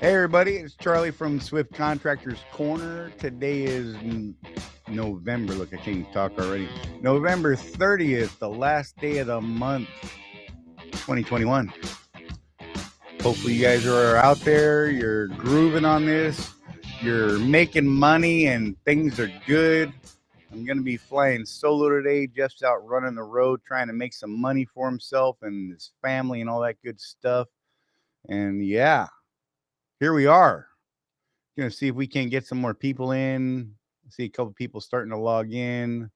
Hey everybody, it's Charlie from Swift Contractors Corner. Today is November. Look, I can't even talk already. November 30th, the last day of the month, 2021. Hopefully, you guys are out there. You're grooving on this. You're making money and things are good. I'm going to be flying solo today. Jeff's out running the road trying to make some money for himself and his family and all that good stuff. And yeah, here we are. Going to see if we can get some more people in. See a couple people starting to log in.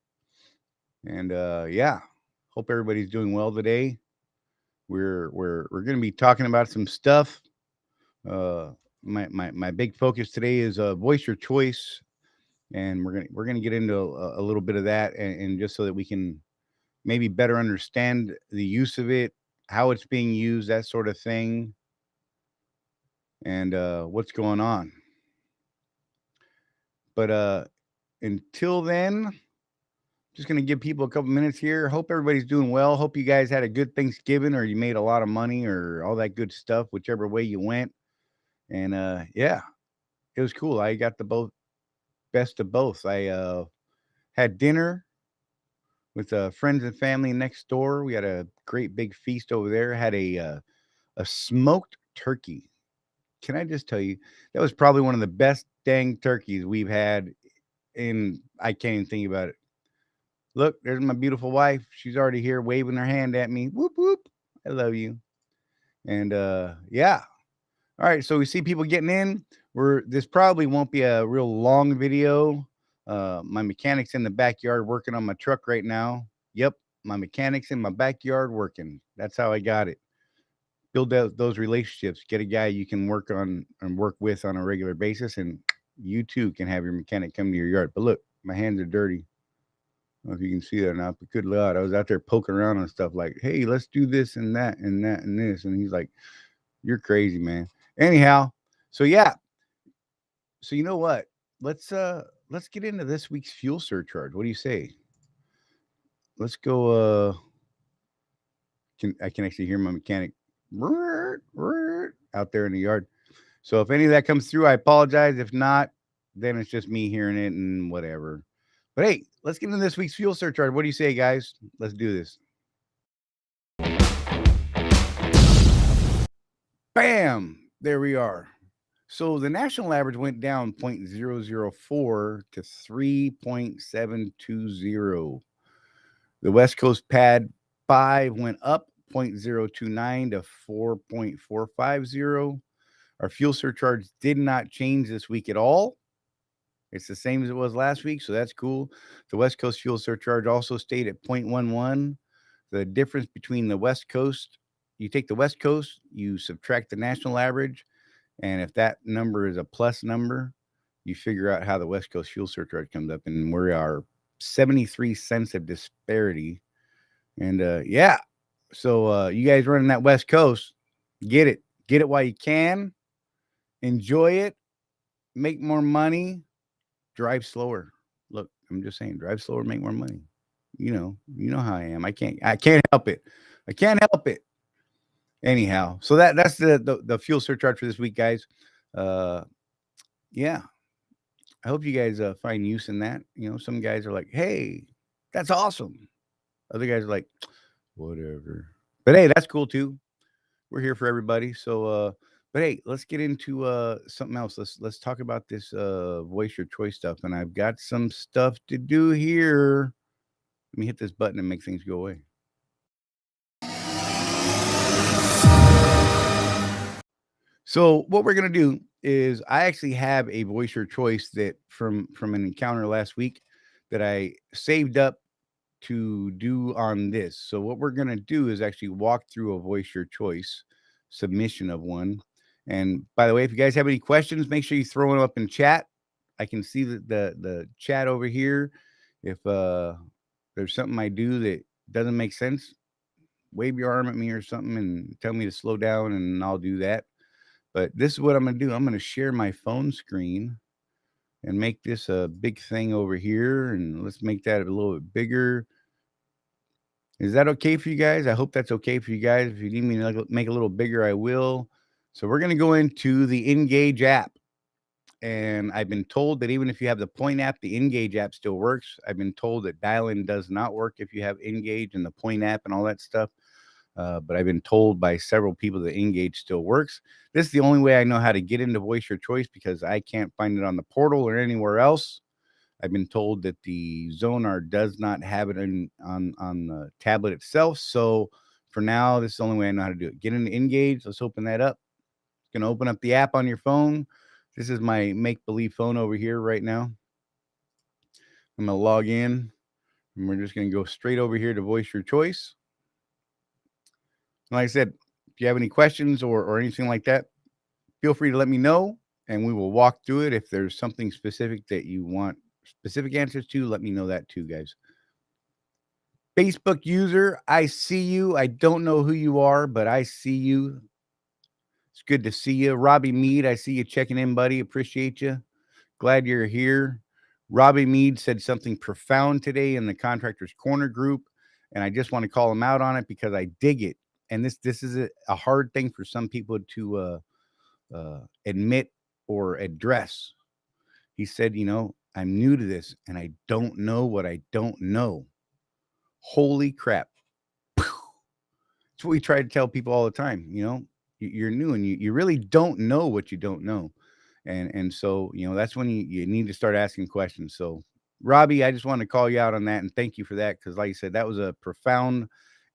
And yeah, hope everybody's doing well today. We're going to be talking about some stuff. Uh, my big focus today is voice your choice, and we're gonna get into a little bit of that, and just so that we can maybe better understand the use of it, how it's being used, that sort of thing, and what's going on. But until then, just going to give people a couple minutes here. Hope everybody's doing well. Hope you guys had a good Thanksgiving or you made a lot of money or all that good stuff, whichever way you went. And yeah, it was cool. I got the best of both. I had dinner with friends and family next door. We had a great big feast over there. Had a smoked turkey. Can I just tell you, that was probably one of the best dang turkeys we've had in, I can't even think about it. Look, there's my beautiful wife. She's already here waving her hand at me. Whoop, whoop. I love you. And yeah. All right. So we see people getting in. This probably won't be a real long video. My mechanic's in the backyard working on my truck right now. Yep. My mechanic's in my backyard working. That's how I got it. Build those relationships. Get a guy you can work on and work with on a regular basis. And you too can have your mechanic come to your yard. But look, my hands are dirty. I don't know if you can see that or not, but good Lord, I was out there poking around on stuff like, hey, let's do this and that and that and this. And he's like, you're crazy, man. Anyhow, so yeah. So you know what? Let's get into this week's fuel surcharge. What do you say? Let's go I can actually hear my mechanic out there in the yard. So if any of that comes through, I apologize. If not, then it's just me hearing it and whatever. But hey, let's get into this week's fuel surcharge. What do you say, guys? Let's do this. Bam! There we are. So the national average went down 0.004 to 3.720. The West Coast pad 5 went up 0.029 to 4.450. Our fuel surcharge did not change this week at all. It's the same as it was last week, so that's cool. The West Coast fuel surcharge also stayed at 0.11. The difference between the West Coast, you take the West Coast, you subtract the national average, and if that number is a plus number, you figure out how the West Coast fuel surcharge comes up, and we are 73 cents of disparity. And yeah, so you guys running that West Coast, get it while you can, enjoy it, make more money, drive slower. Look, I'm just saying, drive slower, make more money. You know how I am. I can't help it. I can't help it. Anyhow, so that's the fuel surcharge for this week, guys. Yeah, I hope you guys find use in that. You know, some guys are like, "Hey, that's awesome." Other guys are like, "Whatever." But hey, that's cool too. We're here for everybody. So, but hey, let's get into something else. Let's talk about this voice your choice stuff. And I've got some stuff to do here. Let me hit this button and make things go away. So what we're gonna do is I actually have a voice your choice that from an encounter last week that I saved up to do on this. So what we're gonna do is actually walk through a voice your choice submission of one. And by the way, if you guys have any questions, make sure you throw them up in chat. I can see the chat over here. If there's something I do that doesn't make sense, wave your arm at me or something and tell me to slow down and I'll do that. But this is what I'm going to do. I'm going to share my phone screen and make this a big thing over here. And let's make that a little bit bigger. Is that okay for you guys? I hope that's okay for you guys. If you need me to make a little bigger, I will. So we're going to go into the Engage app. And I've been told that even if you have the Point app, the Engage app still works. I've been told that dial-in does not work if you have Engage and the Point app and all that stuff. But I've been told by several people that Engage still works. This is the only way I know how to get into Voice Your Choice because I can't find it on the portal or anywhere else. I've been told that the Zonar does not have it on the tablet itself. So for now, this is the only way I know how to do it. Get into Engage. Let's open that up. It's going to open up the app on your phone. This is my make-believe phone over here right now. I'm going to log in, and we're just going to go straight over here to Voice Your Choice. Like I said, if you have any questions or anything like that, feel free to let me know, and we will walk through it. If there's something specific that you want specific answers to, let me know that too, guys. Facebook user, I see you. I don't know who you are, but I see you. It's good to see you. Robbie Mead, I see you checking in, buddy. Appreciate you. Glad you're here. Robbie Mead said something profound today in the Contractors Corner group, and I just want to call him out on it because I dig it. And this is a hard thing for some people to admit or address. He said, I'm new to this and I don't know what I don't know. Holy crap. That's what we try to tell people all the time. You're new and you really don't know what you don't know. And so, that's when you need to start asking questions. So, Robbie, I just want to call you out on that and thank you for that. Because like you said, that was a profound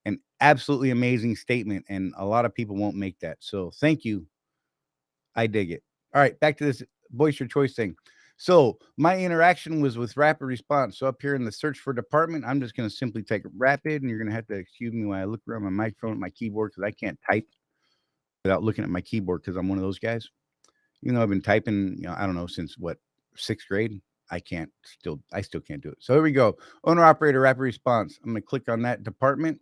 and absolutely amazing statement. And a lot of people won't make that. So thank you. I dig it. All right, back to this Voice Your Choice thing. So my interaction was with rapid response. So up here in the search for department, I'm just going to simply take rapid, and you're going to have to excuse me while I look around my microphone, my keyboard, because I can't type without looking at my keyboard because I'm one of those guys. I've been typing, I don't know, since what, 6th grade. I still can't do it. So here we go. Owner operator rapid response. I'm going to click on that department.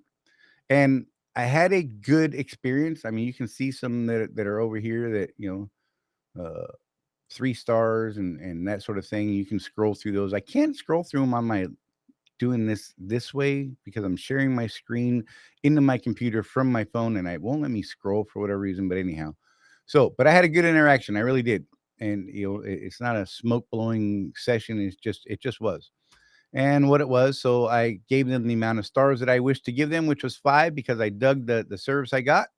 And I had a good experience. I mean, you can see some that are over here that, uh, 3 stars and that sort of thing. You can scroll through those. I can't scroll through them on my doing this way because I'm sharing my screen into my computer from my phone and it won't let me scroll for whatever reason. But anyhow, but I had a good interaction. I really did. And it's not a smoke blowing session. It just was. And what it was, so I gave them the amount of stars that I wished to give them, which was 5 because I dug the service I got.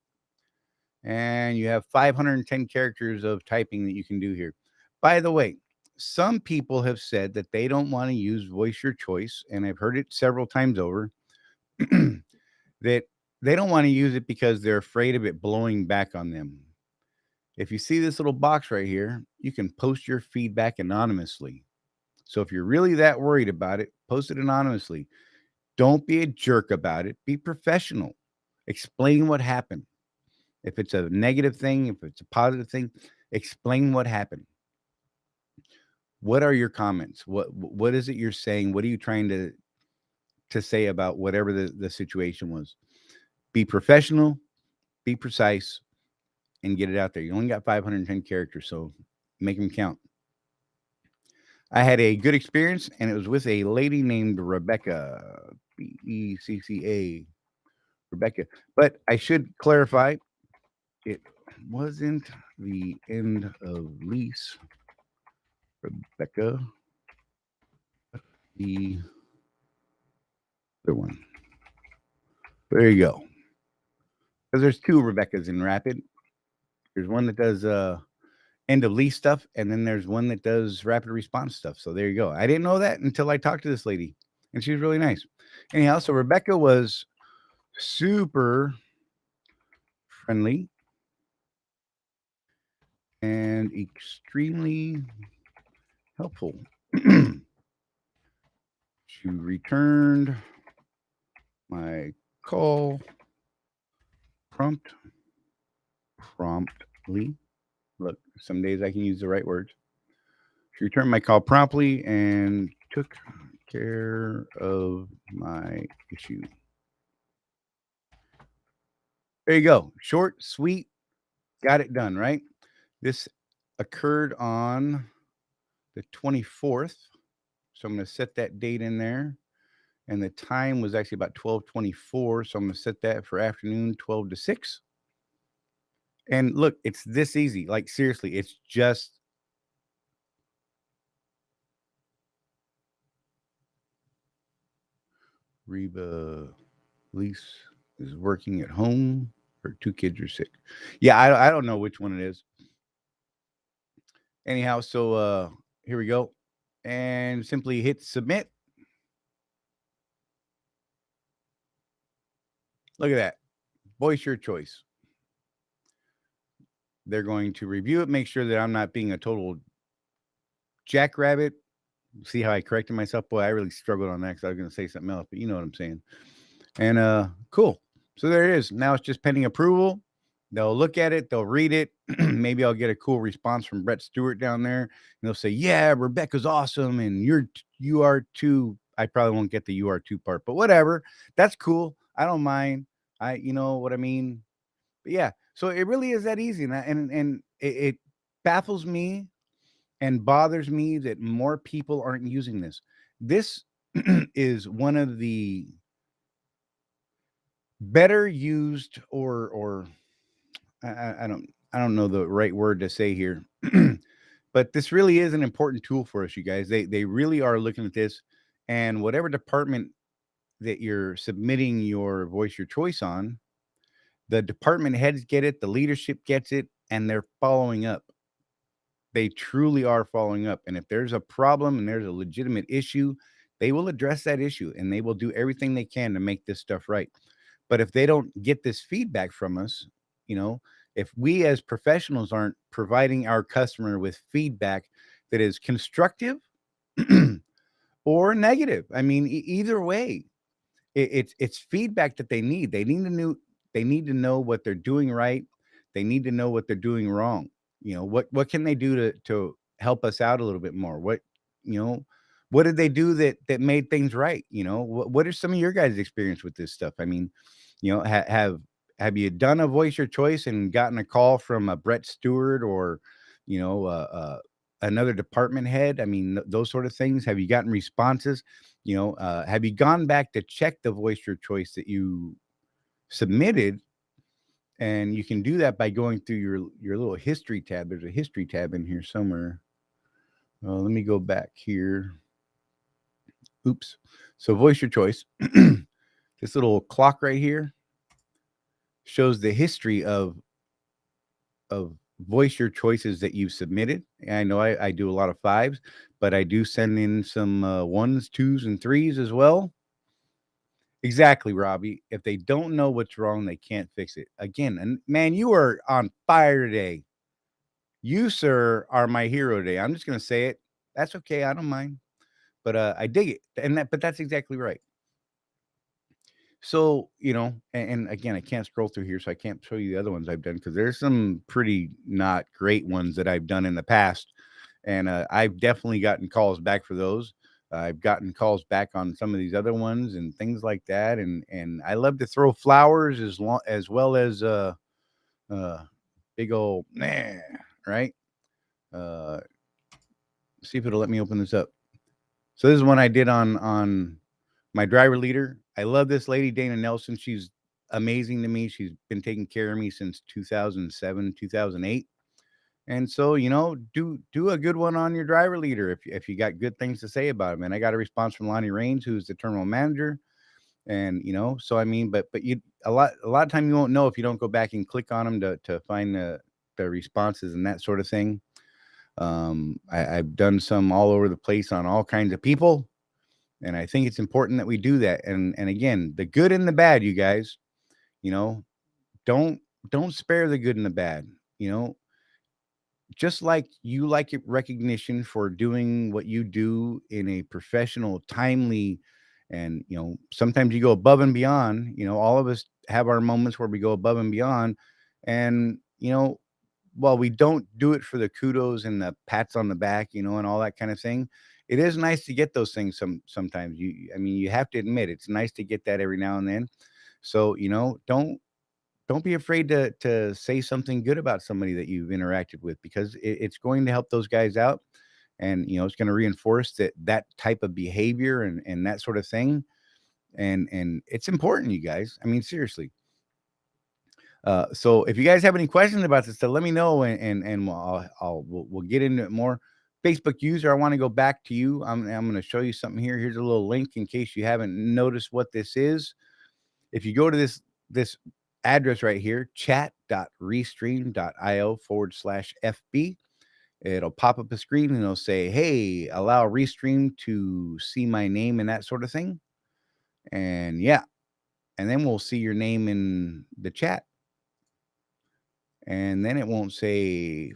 And you have 510 characters of typing that you can do here. By the way, some people have said that they don't want to use Voice Your Choice, and I've heard it several times over, that they don't want to use it because they're afraid of it blowing back on them. If you see this little box right here, you can post your feedback anonymously. So if you're really that worried about it, post it anonymously. Don't be a jerk about it. Be professional. Explain what happened. If it's a negative thing, if it's a positive thing, explain what happened. What are your comments? What is it you're saying? What are you trying to say about whatever the situation was? Be professional, be precise, and get it out there. You only got 510 characters, so make them count. I had a good experience, and it was with a lady named Rebecca, Becca, Rebecca. But I should clarify, it wasn't the end of lease, Rebecca, the other one. There you go. Because there's 2 Rebeccas in Rapid. There's one that does end of lease stuff, and then there's one that does rapid response stuff. So there you go. I didn't know that until I talked to this lady, and she was really nice. Anyhow, so Rebecca was super friendly and extremely helpful. She returned my call promptly. Look, some days I can use the right words. She returned my call promptly and took care of my issue. There you go. Short, sweet, got it done, right? This occurred on the 24th. So I'm going to set that date in there. And the time was actually about 12:24. So I'm going to set that for afternoon, 12 to 6. And look, it's this easy. Like seriously, it's just Reba Lease is working at home. Her two kids are sick. Yeah, I don't know which one it is. Anyhow, so here we go. And simply hit submit. Look at that. Voice your choice. They're going to review it, make sure that I'm not being a total jackrabbit. See how I corrected myself? Boy, I really struggled on that because I was going to say something else, but you know what I'm saying. And cool. So there it is. Now it's just pending approval. They'll look at it, they'll read it. Maybe I'll get a cool response from Brett Stewart down there. And they'll say, yeah, Rebecca's awesome. And you are too. I probably won't get the you are too part, but whatever. That's cool. I don't mind. You know what I mean? But yeah, so it really is that easy. And it baffles me and bothers me that more people aren't using this. This is one of the better used or I don't know the right word to say here. But this really is an important tool for us, you guys. They really are looking at this, and whatever department that you're submitting your voice your choice on, the department heads get it, the leadership gets it, and they're following up. They truly are following up. And if there's a problem and there's a legitimate issue, they will address that issue and they will do everything they can to make this stuff right. But if they don't get this feedback from us, you know, if we as professionals aren't providing our customer with feedback that is constructive or negative, I mean, either way, it's feedback that they need. They need to know what they're doing right. They need to know what they're doing wrong. You know, what can they do to help us out a little bit more? What, you know, what did they do that made things right? You know, what are some of your guys' experience with this stuff? I mean, you know, have you done a voice your choice and gotten a call from a Brett Stewart or, you know, another department head? I mean, those sort of things. Have you gotten responses? You know, have you gone back to check the voice your choice that you submitted? And you can do that by going through your little history tab. There's a history tab in here somewhere. Let me go back here. Oops. So voice your choice. This little clock right here shows the history of voice your choices that you've submitted. And I know I do a lot of fives, but I do send in some ones, twos, and threes as well. Exactly, Robbie. If they don't know what's wrong, they can't fix it. Again, and man, you are on fire today. You, sir, are my hero today. I'm just gonna say it. That's okay. I don't mind. But I dig it. But that's exactly right. So, you know, and again, I can't scroll through here, so I can't show you the other ones I've done because there's some pretty not great ones that I've done in the past. And I've definitely gotten calls back for those. I've gotten calls back on some of these other ones and things like that. And I love to throw flowers as well as uh big old nah, right? Uh See if it'll let me open this up. So this is one I did on my driver leader. I love this lady, Dana Nelson. She's amazing to me. She's been taking care of me since 2007, 2008. And so, you know, do a good one on your driver leader if you got good things to say about him. And I got a response from Lonnie Rains, who's the terminal manager. And you know, so I mean, but you a lot of time you won't know if you don't go back and click on them to find the responses and that sort of thing. I've done some all over the place on all kinds of people, and I think it's important that we do that. And again, the good and the bad, you guys, you know, don't don't spare the good and the bad. You know, just like you like recognition for doing what you do in a professional, timely, and you know, sometimes you go above and beyond. You know, all of us have our moments where we go above and beyond, and you know, while we don't do it for the kudos and the pats on the back, you know, and all that kind of thing, it is nice to get those things sometimes. I mean, you have to admit it's nice to get that every now and then. So, you know, don't be afraid to say something good about somebody that you've interacted with because it's going to help those guys out, and you know, it's going to reinforce that type of behavior and that sort of thing. And it's important, you guys. I mean, seriously. So if you guys have any questions about this stuff, let me know, and we'll get into it more. Facebook user, I want to go back to you. I'm going to show you something here. Here's a little link in case you haven't noticed what this is. If you go to this address right here, chat.restream.io/FB, it'll pop up a screen and it'll say, hey, allow Restream to see my name and that sort of thing. And yeah, and then we'll see your name in the chat. And then it won't say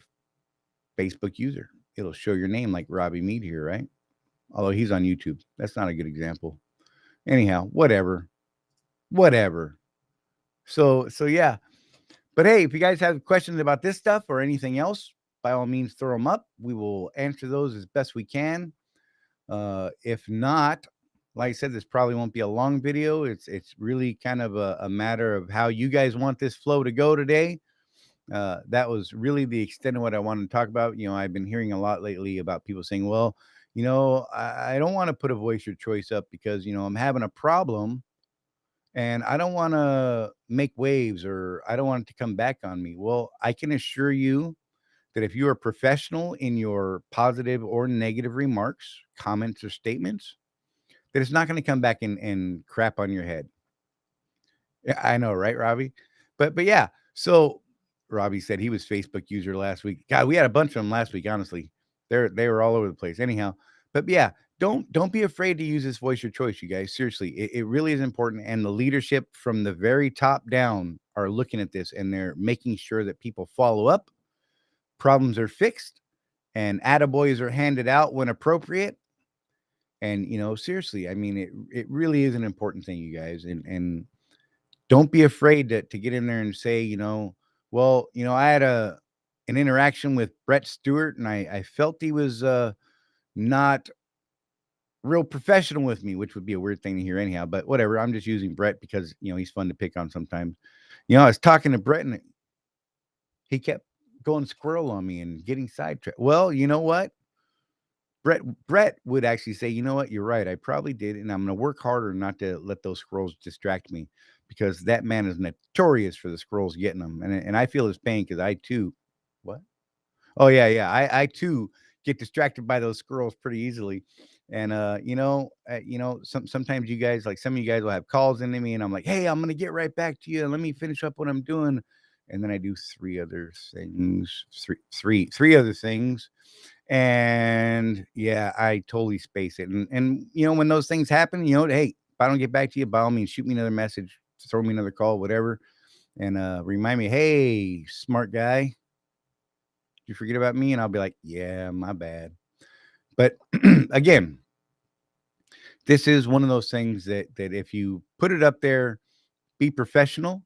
Facebook user. It'll show your name like Robbie Mead here, right? Although he's on YouTube. That's not a good example. Anyhow, whatever. So yeah. But hey, if you guys have questions about this stuff or anything else, by all means, throw them up. We will answer those as best we can. If not, like I said, this probably won't be a long video. It's really kind of a matter of how you guys want this flow to go today. That was really the extent of what I wanted to talk about. I've been hearing a lot lately about people saying, well, I don't want to put a voice your choice up because, I'm having a problem and I don't want to make waves or I don't want it to come back on me. Well, I can assure you that if you are professional in your positive or negative remarks, comments, or statements, that it's not going to come back and crap on your head. Yeah, I know, right, Robbie? But yeah. So Robbie said he was Facebook user last week. God, we had a bunch of them last week. Honestly, they were all over the place. Anyhow, but yeah, don't be afraid to use this voice your choice, you guys. Seriously, it really is important. And the leadership from the very top down are looking at this and they're making sure that people follow up, problems are fixed, and attaboys are handed out when appropriate. And seriously, I mean, it really is an important thing, you guys. And don't be afraid to get in there and say, well, I had an interaction with Brett Stewart and I felt he was not real professional with me, which would be a weird thing to hear anyhow, but whatever. I'm just using Brett because, he's fun to pick on sometimes. I was talking to Brett and he kept going squirrel on me and getting sidetracked. Well, you know what? Brett would actually say, you know what, you're right. I probably did. And I'm going to work harder not to let those scrolls distract me because that man is notorious for the scrolls getting them. And I feel his pain because I too, what? Oh, yeah, yeah. I too get distracted by those scrolls pretty easily. And, sometimes you guys, like some of you guys will have calls into me and I'm like, hey, I'm going to get right back to you. Let me finish up what I'm doing. And then I do three other things. And yeah, I totally space it. And when those things happen, hey, if I don't get back to you, by all means, shoot me another message, throw me another call, whatever. And remind me, hey, smart guy, did you forget about me? And I'll be like, yeah, my bad. But again, this is one of those things that if you put it up there, be professional,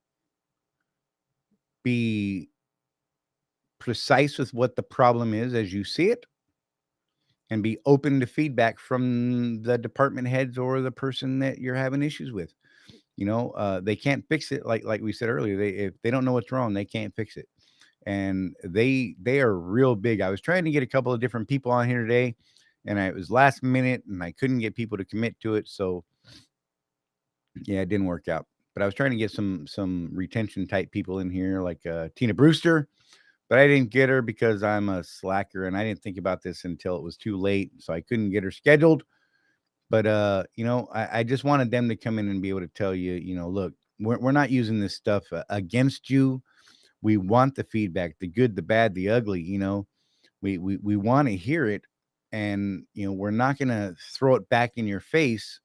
be precise with what the problem is as you see it, and be open to feedback from the department heads or the person that you're having issues with. They can't fix it. Like we said earlier, if they don't know what's wrong, they can't fix it. And they are real big. I was trying to get a couple of different people on here today, and it was last minute, and I couldn't get people to commit to it. So yeah, it didn't work out. But I was trying to get some retention type people in here, like Tina Brewster. But I didn't get her because I'm a slacker and I didn't think about this until it was too late. So I couldn't get her scheduled. But, I just wanted them to come in and be able to tell you, look, we're not using this stuff against you. We want the feedback, the good, the bad, the ugly, we want to hear it. And, we're not going to throw it back in your face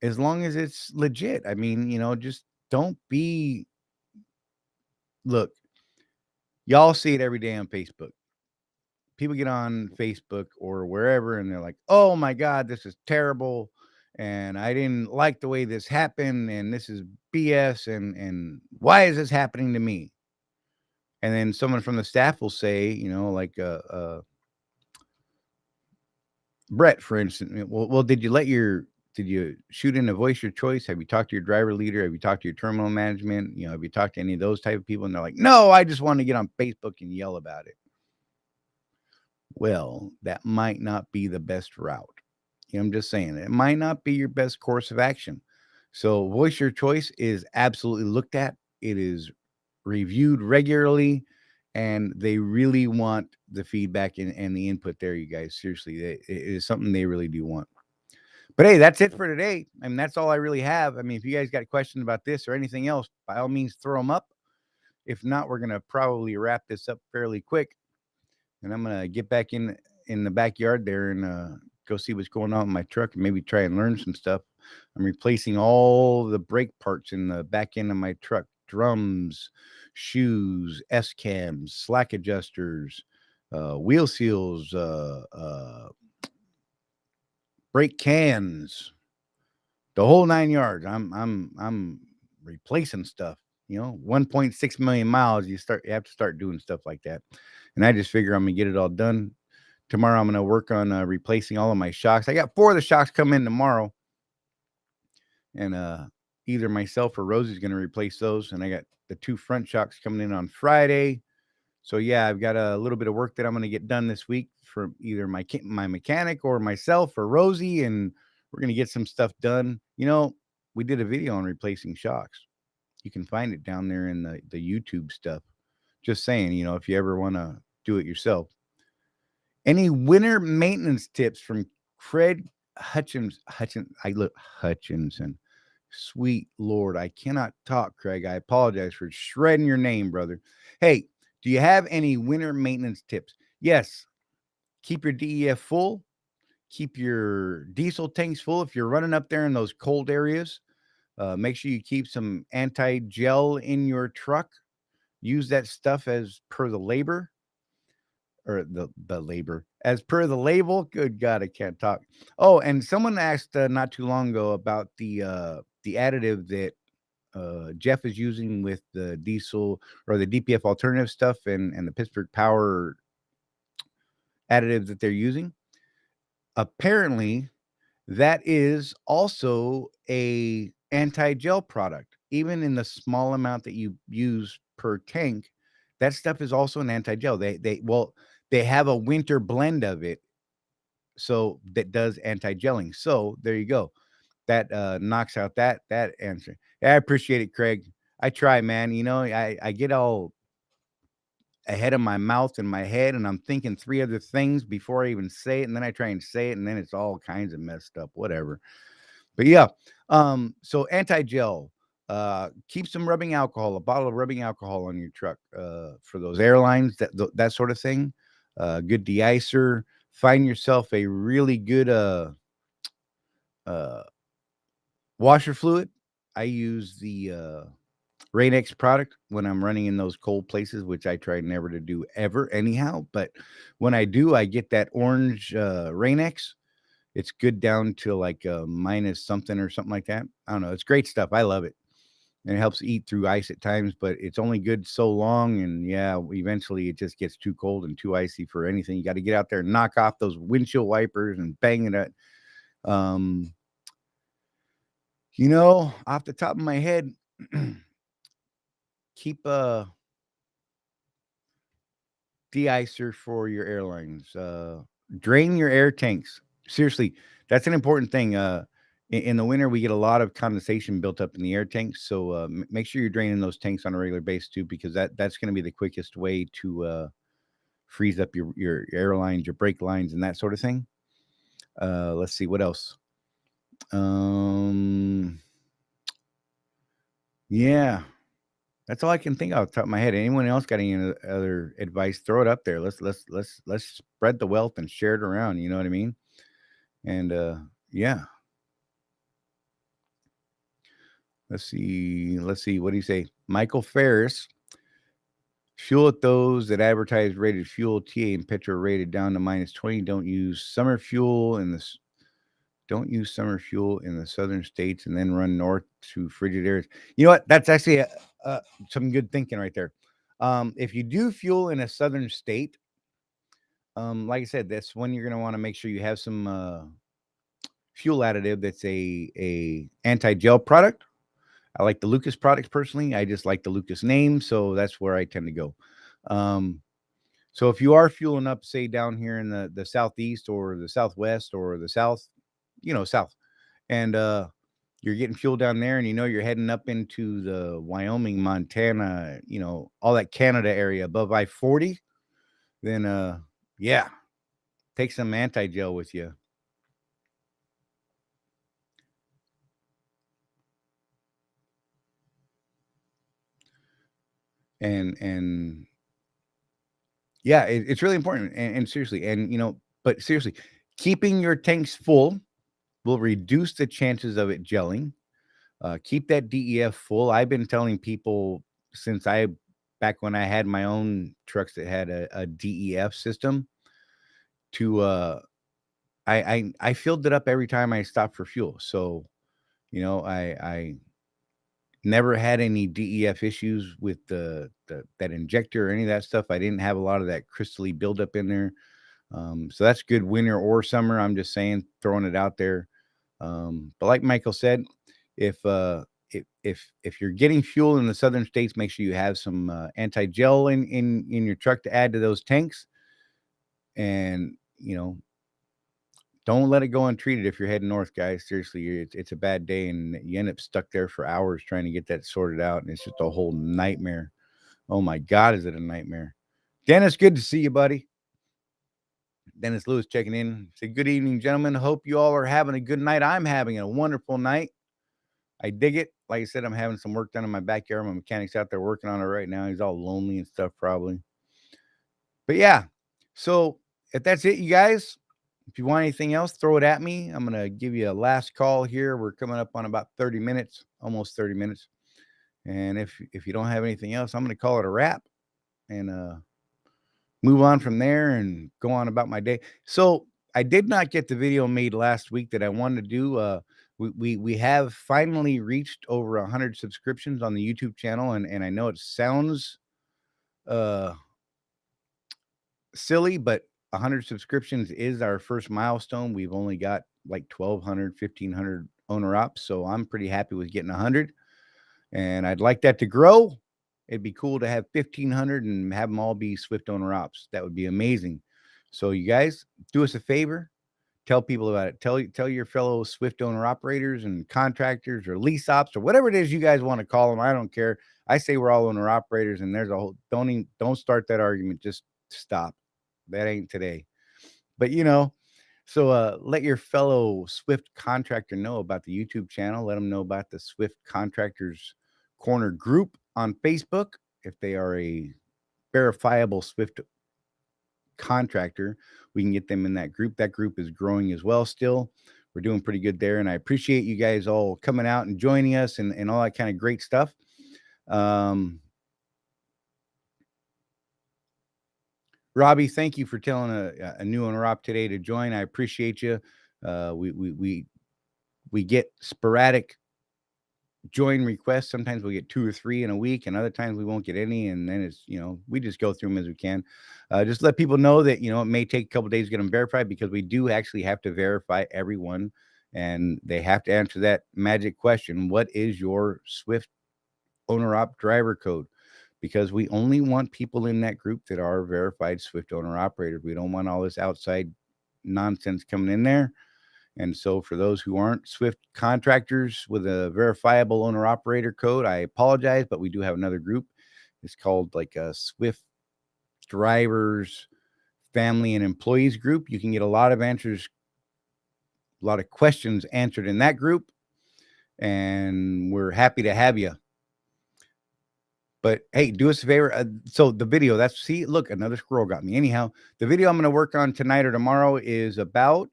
as long as it's legit. I mean, just don't be, look, y'all see it every day on Facebook. People get on Facebook or wherever and they're like, oh my God, this is terrible. And I didn't like the way this happened. And this is BS. And why is this happening to me? And then someone from the staff will say, like Brett, for instance, well, did you shoot in a voice your choice? Have you talked to your driver leader? Have you talked to your terminal management? Have you talked to any of those type of people? And they're like, no, I just want to get on Facebook and yell about it. Well, that might not be the best route. I'm just saying it might not be your best course of action. So voice your choice is absolutely looked at It is reviewed regularly, and they really want the feedback and the input there, you guys. Seriously, it is something they really do want. But hey, that's it for today. I mean, that's all I really have. I mean, if you guys got questions about this or anything else, by all means, throw them up. If not, we're gonna probably wrap this up fairly quick, and I'm gonna get back in the backyard there and go see what's going on in my truck and maybe try and learn some stuff. I'm replacing all the brake parts in the back end of my truck: drums, shoes, S cams, slack adjusters, wheel seals, brake cans, the whole 9 yards. I'm replacing stuff. 1.6 million miles. You have to start doing stuff like that, and I just figure I'm gonna get it all done tomorrow. I'm gonna work on replacing all of my shocks. I got 4 of the shocks coming in tomorrow, and either myself or Rosie's gonna replace those. And I got the 2 front shocks coming in on Friday. So yeah, I've got a little bit of work that I'm gonna get done this week for either my mechanic or myself or Rosie, and we're gonna get some stuff done. We did a video on replacing shocks. You can find it down there in the YouTube stuff. Just saying, if you ever want to do it yourself. Any winter maintenance tips from Craig Hutchinson. Sweet Lord, I cannot talk, Craig. I apologize for shredding your name, brother. Hey, do you have any winter maintenance tips? Yes. Keep your DEF full. Keep your diesel tanks full if you're running up there in those cold areas. Make sure you keep some anti-gel in your truck. Use that stuff as per the labor, or the labor as per the label. Good God, I can't talk. Oh, and someone asked not too long ago about the additive that Jeff is using with the diesel or the DPF alternative stuff and the Pittsburgh Power additives that they're using. Apparently, that is also a anti-gel product. Even in the small amount that you use per tank, that stuff is also an anti-gel. They have a winter blend of it, so that does anti-gelling. So there you go. That knocks out that answer. I appreciate it, Craig. I try, man. I get all ahead of my mouth and my head, and I'm thinking 3 other things before I even say it, and then I try and say it, and then it's all kinds of messed up. Whatever. But yeah, so anti-gel, keep some rubbing alcohol, a bottle of rubbing alcohol on your truck, for those airlines, that sort of thing. Good de-icer. Find yourself a really good washer fluid. I use the Rain-X product when I'm running in those cold places, which I try never to do ever anyhow. But when I do, I get that orange Rain-X. It's good down to like minus something or something like that. I don't know. It's great stuff. I love it. And it helps eat through ice at times, but it's only good so long. And yeah, eventually it just gets too cold and too icy for anything. You got to get out there and knock off those windshield wipers and bang it at. Off the top of my head, keep a de-icer for your airlines. Drain your air tanks. Seriously, that's an important thing. In the winter, we get a lot of condensation built up in the air tanks. So make sure you're draining those tanks on a regular basis too, because that's going to be the quickest way to freeze up your airlines, your brake lines, and that sort of thing. Let's see what else. Yeah, that's all I can think of off the top of my head. Anyone else got any other advice? Throw it up there. Let's spread the wealth and share it around. You know what I mean? And yeah. Let's see. What do you say? Michael Ferris. Fuel at those that advertise rated fuel, TA and petro rated down to -20. Don't use summer fuel in the southern states and then run north to frigid areas. You know what? That's actually some good thinking right there. If you do fuel in a southern state, like I said, that's when you're going to want to make sure you have some fuel additive that's a anti-gel product. I like the Lucas products personally. I just like the Lucas name, so that's where I tend to go. So if you are fueling up, say down here in the southeast or the southwest or the south, south, and you're getting fuel down there and you're heading up into the Wyoming, Montana, all that Canada area above I-40, then yeah, take some anti-gel with you. And yeah, it's really important. And seriously, but seriously, keeping your tanks full will reduce the chances of it gelling. Keep that DEF full. I've been telling people since back when I had my own trucks that had a DEF system I filled it up every time I stopped for fuel. So, I never had any DEF issues with that injector or any of that stuff. I didn't have a lot of that crystally buildup in there. So that's good winter or summer. I'm just saying, throwing it out there. But like Michael said, if you're getting fuel in the southern states, make sure you have some anti-gel in your truck to add to those tanks. And don't let it go untreated if you're heading north, guys. Seriously, it's a bad day, and you end up stuck there for hours trying to get that sorted out, and it's just a whole nightmare. Oh my God, is it a nightmare? Dennis, good to see you, buddy. Dennis Lewis checking in. Say good evening, gentlemen. Hope you all are having a good night. I'm having a wonderful night. I dig it. Like I said, I'm having some work done in my backyard. My mechanic's out there working on it right now. He's all lonely and stuff, probably. But yeah, so if that's it, you guys. If you want anything else, throw it at me. I'm going to give you a last call here. We're coming up on about 30 minutes, almost 30 minutes. And if you don't have anything else, I'm going to call it a wrap and move on from there and go on about my day. So I did not get the video made last week that I wanted to do. We have finally reached over 100 subscriptions on the YouTube channel. And I know it sounds silly, but 100 subscriptions is our first milestone. We've only got like 1,200, 1,500 owner ops. So I'm pretty happy with getting 100. And I'd like that to grow. It'd be cool to have 1,500 and have them all be Swift owner ops. That would be amazing. So you guys do us a favor. Tell people about it. Tell your fellow Swift owner operators and contractors or lease ops or whatever it is you guys want to call them. I don't care. I say we're all owner operators, and there's a whole don't start that argument. Just stop. That ain't today. But so let your fellow Swift contractor know about the YouTube channel. Let them know about the Swift Contractors Corner group on Facebook. If they are a verifiable Swift contractor, we can get them in that group. That group is growing as well still. We're doing pretty good there. And I appreciate you guys all coming out and joining us and all that kind of great stuff. Robbie, thank you for telling a new owner op today to join. I appreciate you. We get sporadic join requests. Sometimes we get 2 or 3 in a week, and other times we won't get any. And then it's we just go through them as we can. Just let people know that it may take a couple days to get them verified, because we do actually have to verify everyone, and they have to answer that magic question: what is your Swift owner op driver code? Because we only want people in that group that are verified Swift owner operators. We don't want all this outside nonsense coming in there. And so for those who aren't Swift contractors with a verifiable owner operator code, I apologize, but we do have another group. It's called like a Swift drivers, family and employees group. You can get a lot of answers, a lot of questions answered in that group. And we're happy to have you. But hey, do us a favor. So the video, look, another squirrel got me. Anyhow, the video I'm going to work on tonight or tomorrow is about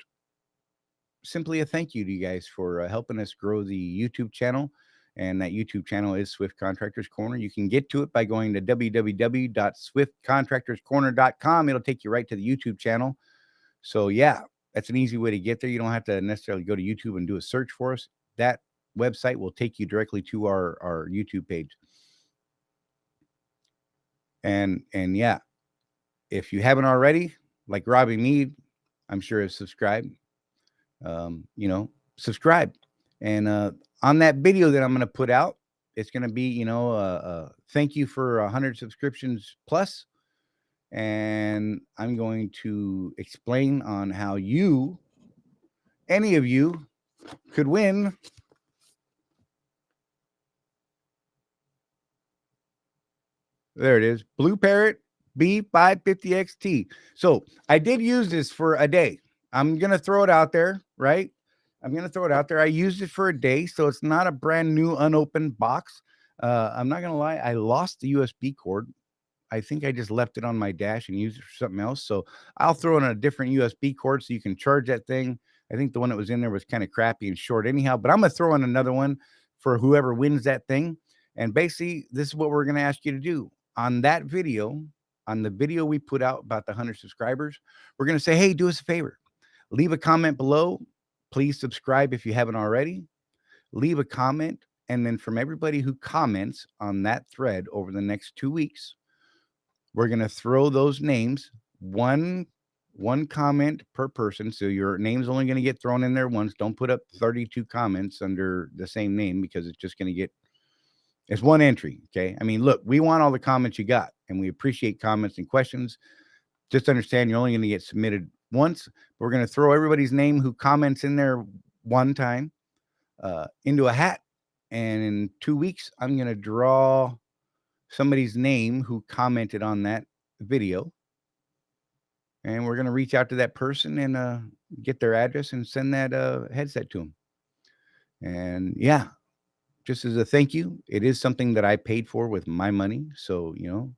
simply a thank you to you guys for helping us grow the YouTube channel. And that YouTube channel is Swift Contractors Corner. You can get to it by going to www.swiftcontractorscorner.com. It'll take you right to the YouTube channel. So yeah, that's an easy way to get there. You don't have to necessarily go to YouTube and do a search for us. That website will take you directly to our YouTube page. And yeah, if you haven't already, like Robbie Mead, I'm sure has subscribed. Subscribe. And on that video that I'm going to put out, it's going to be, thank you for 100 subscriptions plus. And I'm going to explain on how any of you could win There it is. Blue Parrot B550XT. So I did use this for a day. I'm going to throw it out there, right? I'm going to throw it out there. I used it for a day, so it's not a brand new unopened box. I'm not going to lie. I lost the USB cord. I think I just left it on my dash and used it for something else. So I'll throw in a different USB cord so you can charge that thing. I think the one that was in there was kind of crappy and short anyhow, but I'm going to throw in another one for whoever wins that thing. And basically, this is what we're going to ask you to do. On that video, on the video we put out about the 100 subscribers, we're going to say, hey, do us a favor. Leave a comment below. Please subscribe if you haven't already. Leave a comment. And then from everybody who comments on that thread over the next 2 weeks, we're going to throw those names, one comment per person. So your name's only going to get thrown in there once. Don't put up 32 comments under the same name because it's just going to get, it's one entry. Okay. I mean, look, we want all the comments you got and we appreciate comments and questions. Just understand you're only going to get submitted once. We're going to throw everybody's name who comments in there one time into a hat. And in 2 weeks, I'm going to draw somebody's name who commented on that video. And we're going to reach out to that person and get their address and send that headset to them. And yeah, just as a thank you, it is something that I paid for with my money. So, you know,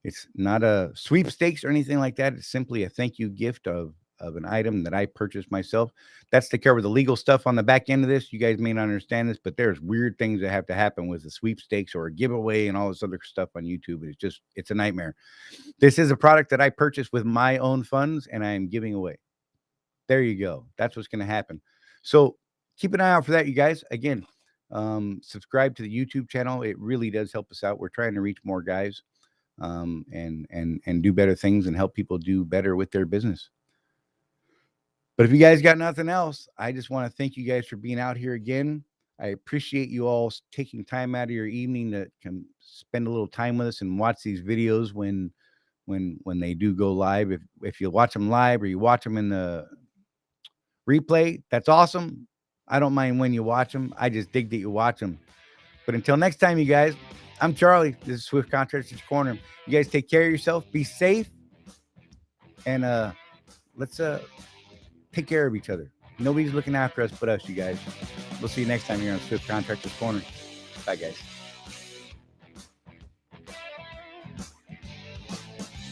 it's not a sweepstakes or anything like that. It's simply a thank you gift of an item that I purchased myself. That's to cover the legal stuff on the back end of this. You guys may not understand this, but there's weird things that have to happen with the sweepstakes or a giveaway and all this other stuff on YouTube. It's a nightmare. This is a product that I purchased with my own funds and I am giving away. There you go. That's what's going to happen. So keep an eye out for that, you guys. Again, subscribe to the YouTube channel. It really does help us out. We're trying to reach more guys and do better things and help people do better with their business. But if you guys got nothing else, I just want to thank you guys for being out here again. I appreciate you all taking time out of your evening to come spend a little time with us and watch these videos when they do go live. If you watch them live or you watch them in the replay, that's awesome. I don't mind when you watch them. I just dig that you watch them. But until next time, you guys, I'm Charlie. This is Swift Contractors Corner. You guys take care of yourself. Be safe. And let's take care of each other. Nobody's looking after us but us, you guys. We'll see you next time here on Swift Contractors Corner. Bye, guys.